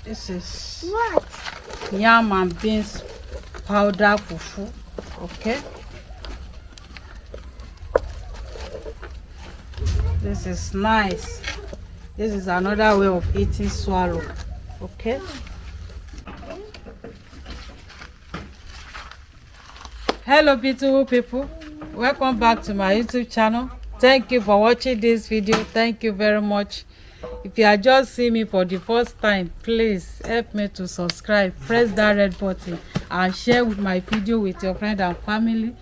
This is What? yam and beans powder fufu. Okay. This is nice. This is another way of eating swallow. Okay. Hello beautiful people, welcome back to my YouTube channel. Thank you for watching this video. Thank you very much. If you are just seeing me for the first time, please help me to subscribe, press that red button and share with my video with your friend and family.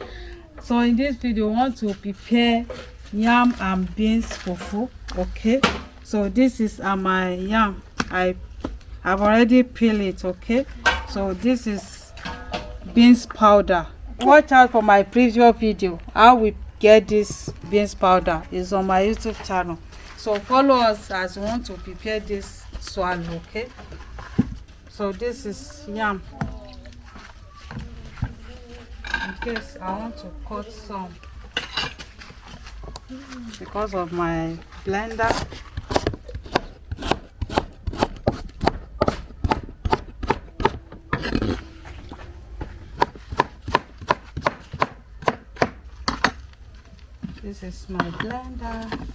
So in this video I want to prepare yam and beans fufu. Okay, so this is my yam. I've already peeled it. Okay, so this is beans powder. Watch out for my previous video how we get this beans powder. Is on my YouTube channel, so follow us as we want to prepare this swallow. Okay, so this is yam. In case I want to cut some because of my blender. This is my blender.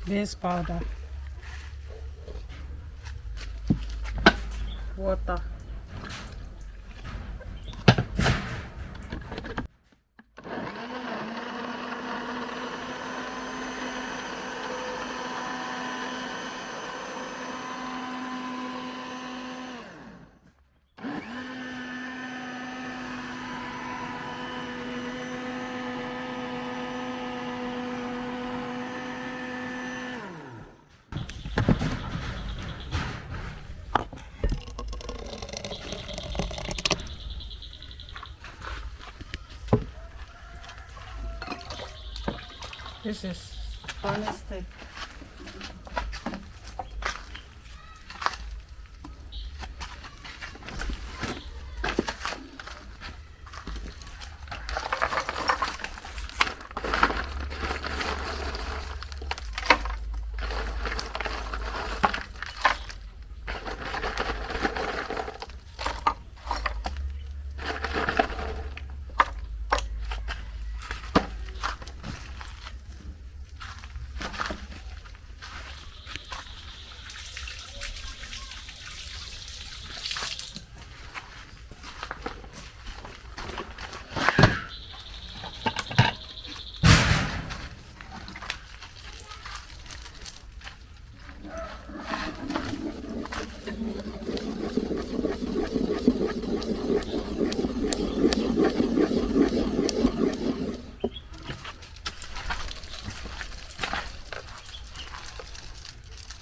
Beans powder, water, This is funny steak.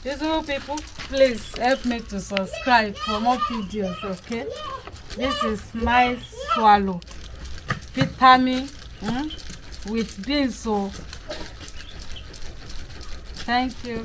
Beautiful people, please help me to subscribe for more videos, okay? This is nice swallow vitamin with beans, so thank you.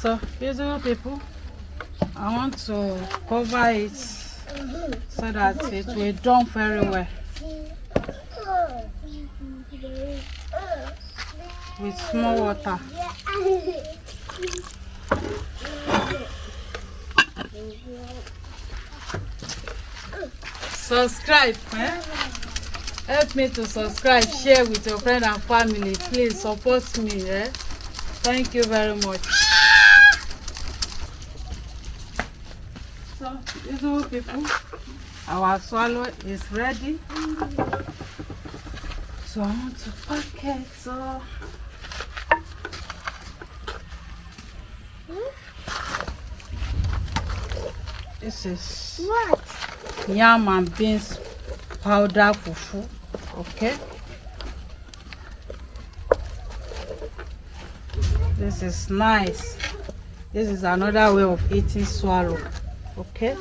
So, beautiful people, I want to cover it so that it will done very well with small water. Subscribe, help me to subscribe, share with your friend and family. Please support me. Thank you very much. So, beautiful people, our swallow is ready. So I want to pack it. So this is what? Yam and beans powder fufu. Okay. This is nice. This is another way of eating swallow. Okay.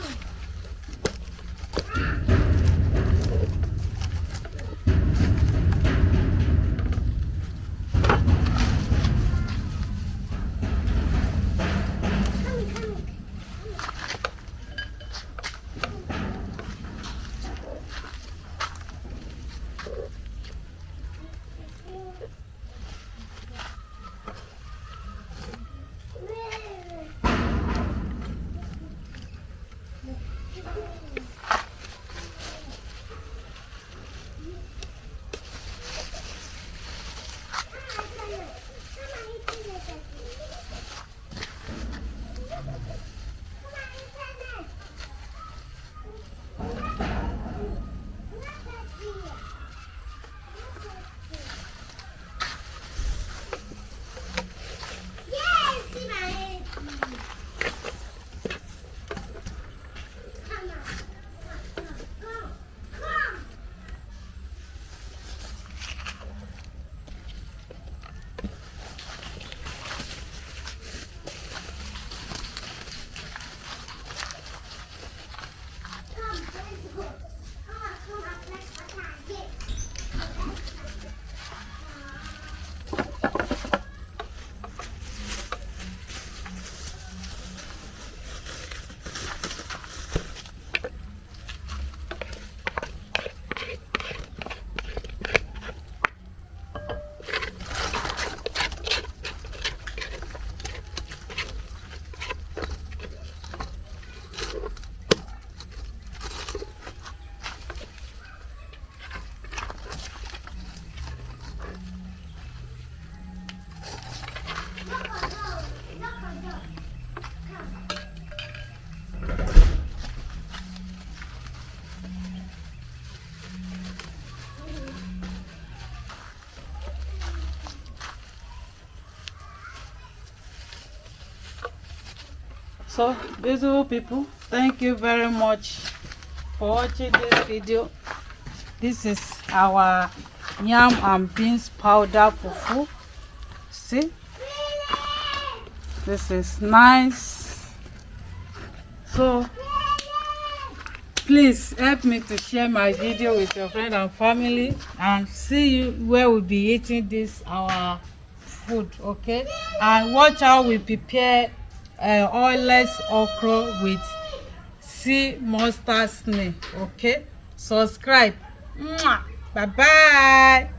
So beautiful people, thank you very much for watching this video. This is our yam and beans powder fufu. See, this is nice. So please help me to share my video with your friend and family, and see you where we'll be eating this our food. Okay, and watch how we prepare oilless okra with sea mustard snail. Okay, subscribe. Bye bye.